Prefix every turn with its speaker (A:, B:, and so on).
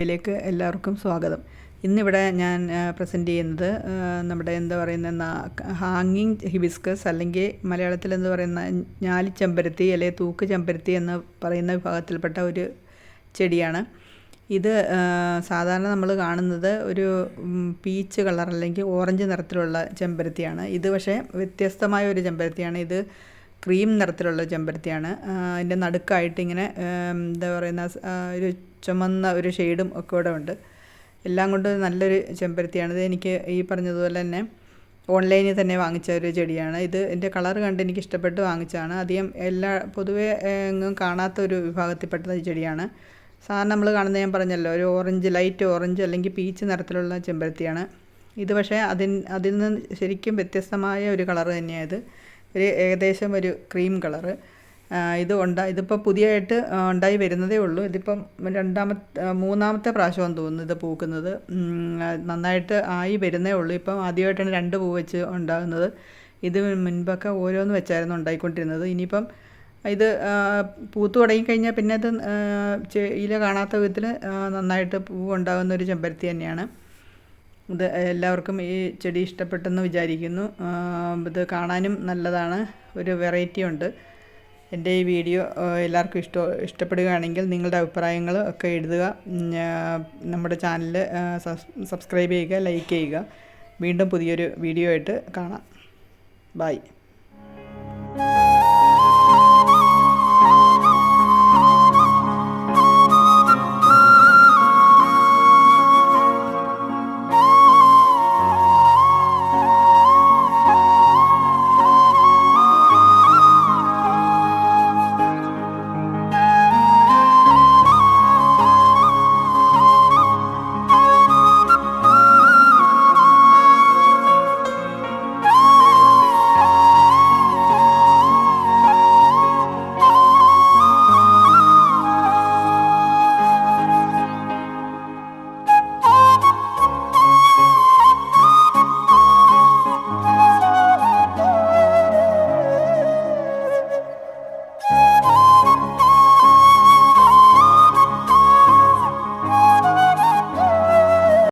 A: ിലേക്ക് എല്ലാവർക്കും സ്വാഗതം. ഇന്നിവിടെ ഞാൻ പ്രസൻറ്റ് ചെയ്യുന്നത് നമ്മുടെ എന്താ പറയുന്ന ഹാങ്ങിങ് ഹിബിസ്കസ് അല്ലെങ്കിൽ മലയാളത്തിൽ എന്ന് പറയുന്ന ഞാലിച്ചെമ്പരത്തി അല്ലെങ്കിൽ തൂക്ക് ചെമ്പരത്തി എന്ന് പറയുന്ന വിഭാഗത്തിൽപ്പെട്ട ഒരു ചെടിയാണ്. ഇത് സാധാരണ നമ്മൾ കാണുന്നത് ഒരു പീച്ച് കളർ അല്ലെങ്കിൽ ഓറഞ്ച് നിറത്തിലുള്ള ചെമ്പരത്തിയാണ്. ഇത് പക്ഷേ വ്യത്യസ്തമായ ഒരു ചെമ്പരത്തിയാണ്. ഇത് ക്രീം നിറത്തിലുള്ള ചെമ്പരത്തിയാണ്. അതിൻ്റെ നടുക്കായിട്ട് ഇങ്ങനെ എന്താ പറയുന്ന ഒരു ചുമന്ന ഒരു ഷെയ്ഡും ഒക്കെ ഇവിടെ ഉണ്ട്. എല്ലാം കൊണ്ട് നല്ലൊരു ചെമ്പരത്തിയാണ്. ഇത് എനിക്ക് ഈ പറഞ്ഞതുപോലെ തന്നെ ഓൺലൈനിൽ തന്നെ വാങ്ങിച്ച ഒരു ചെടിയാണ്. ഇത് എൻ്റെ കളർ കണ്ട് എനിക്ക് ഇഷ്ടപ്പെട്ട് വാങ്ങിച്ചതാണ്. അധികം പൊതുവേ എങ്ങും കാണാത്ത ഒരു വിഭാഗത്തിൽപ്പെട്ട ചെടിയാണ്. സാധാരണ നമ്മൾ കാണുന്നത് ഞാൻ പറഞ്ഞല്ലോ, ഒരു ഓറഞ്ച്, ലൈറ്റ് ഓറഞ്ച് അല്ലെങ്കിൽ പീച്ച് നിറത്തിലുള്ള ചെമ്പരത്തിയാണ്. ഇത് പക്ഷേ അതിൽ നിന്ന് ശരിക്കും വ്യത്യസ്തമായ ഒരു കളർ തന്നെയാണ്. ഇത് ഒരു ഏകദേശം ഒരു ക്രീം കളറ്. ഇതിപ്പോൾ പുതിയതായിട്ട് ഉണ്ടായി വരുന്നതേ ഉള്ളൂ. ഇതിപ്പം മൂന്നാമത്തെ പ്രാവശ്യമെന്ന് തോന്നുന്നു ഇത് പൂക്കുന്നത്. നന്നായിട്ട് ആയി വരുന്നേ ഉള്ളൂ. ഇപ്പം ആദ്യമായിട്ടാണ് 2 പൂ വെച്ച് ഉണ്ടാകുന്നത്. ഇത് മുൻപൊക്കെ ഓരോന്ന് വെച്ചായിരുന്നു ഉണ്ടായിക്കൊണ്ടിരുന്നത്. ഇനിയിപ്പം ഇത് പൂത്ത് തുടങ്ങിക്കഴിഞ്ഞാൽ പിന്നെ അത് ഇല കാണാത്ത വിധത്തിൽ നന്നായിട്ട് പൂ ഉണ്ടാകുന്ന ഒരു ചെമ്പരത്തി തന്നെയാണ്. ഇത് എല്ലാവർക്കും ഈ ചെടി ഇഷ്ടപ്പെട്ടെന്ന് വിചാരിക്കുന്നു. ഇത് കാണാനും നല്ലതാണ്, ഒരു വെറൈറ്റി ഉണ്ട്. എൻ്റെ ഈ വീഡിയോ എല്ലാവർക്കും ഇഷ്ടപ്പെടുകയാണെങ്കിൽ നിങ്ങളുടെ അഭിപ്രായങ്ങൾ ഒക്കെ എഴുതുക. നമ്മുടെ ചാനൽ സബ്സ്ക്രൈബ് ചെയ്യുക, ലൈക്ക് ചെയ്യുക. വീണ്ടും പുതിയൊരു വീഡിയോ ആയിട്ട് കാണാം. ബൈ.